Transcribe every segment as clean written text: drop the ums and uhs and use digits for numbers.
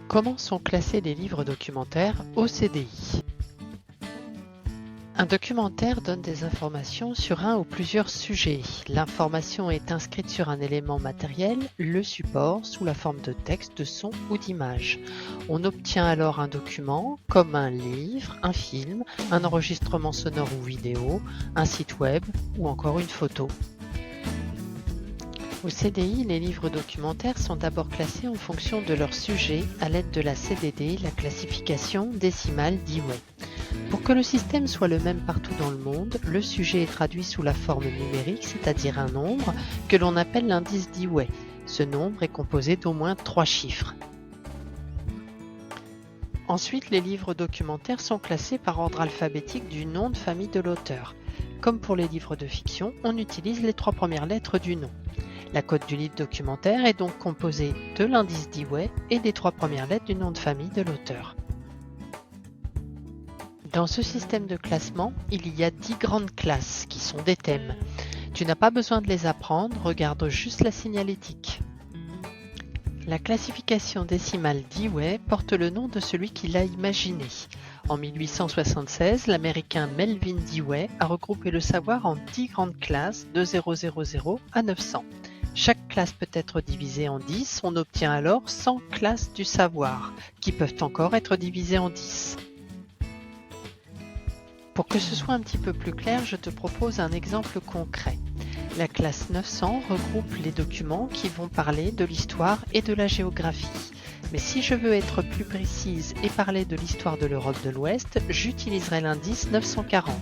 Comment sont classés les livres documentaires au CDI? Un documentaire donne des informations sur un ou plusieurs sujets. L'information est inscrite sur un élément matériel, le support, sous la forme de texte, de son ou d'image. On obtient alors un document, comme un livre, un film, un enregistrement sonore ou vidéo, un site web ou encore une photo. Au CDI, les livres documentaires sont d'abord classés en fonction de leur sujet à l'aide de la CDD, la classification décimale Dewey. Pour que le système soit le même partout dans le monde, le sujet est traduit sous la forme numérique, c'est-à-dire un nombre, que l'on appelle l'indice Dewey. Ce nombre est composé d'au moins 3 chiffres. Ensuite, les livres documentaires sont classés par ordre alphabétique du nom de famille de l'auteur. Comme pour les livres de fiction, on utilise les 3 premières lettres du nom. La cote du livre documentaire est donc composée de l'indice Dewey et des 3 premières lettres du nom de famille de l'auteur. Dans ce système de classement, il y a 10 grandes classes qui sont des thèmes. Tu n'as pas besoin de les apprendre, regarde juste la signalétique. La classification décimale Dewey porte le nom de celui qui l'a imaginé. En 1876, l'américain Melvin Dewey a regroupé le savoir en 10 grandes classes de 000 à 900. Chaque classe peut être divisée en 10, on obtient alors 100 classes du savoir, qui peuvent encore être divisées en 10. Pour que ce soit un petit peu plus clair, je te propose un exemple concret. La classe 900 regroupe les documents qui vont parler de l'histoire et de la géographie. Mais si je veux être plus précise et parler de l'histoire de l'Europe de l'Ouest, j'utiliserai l'indice 940.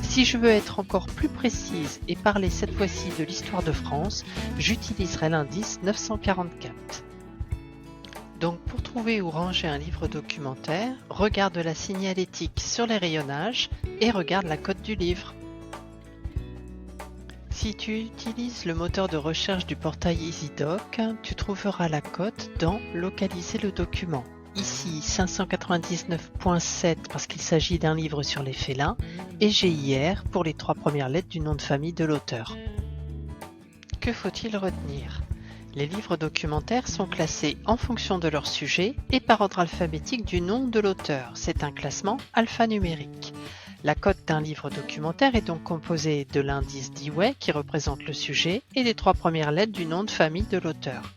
Si je veux être encore plus précise et parler cette fois-ci de l'histoire de France, j'utiliserai l'indice 944. Donc pour trouver ou ranger un livre documentaire, regarde la signalétique sur les rayonnages et regarde la cote du livre. Si tu utilises le moteur de recherche du portail EasyDoc, tu trouveras la cote dans Localiser le document. Ici 599.7 parce qu'il s'agit d'un livre sur les félins et GIR pour les 3 premières lettres du nom de famille de l'auteur. Que faut-il retenir ? Les livres documentaires sont classés en fonction de leur sujet et par ordre alphabétique du nom de l'auteur. C'est un classement alphanumérique. La cote d'un livre documentaire est donc composée de l'indice Dewey qui représente le sujet et des 3 premières lettres du nom de famille de l'auteur.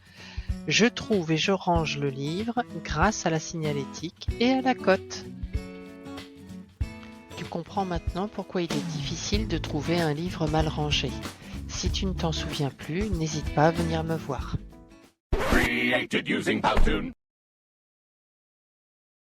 Je trouve et je range le livre grâce à la signalétique et à la cote. Tu comprends maintenant pourquoi il est difficile de trouver un livre mal rangé. Si tu ne t'en souviens plus, n'hésite pas à venir me voir. Created using Powtoon.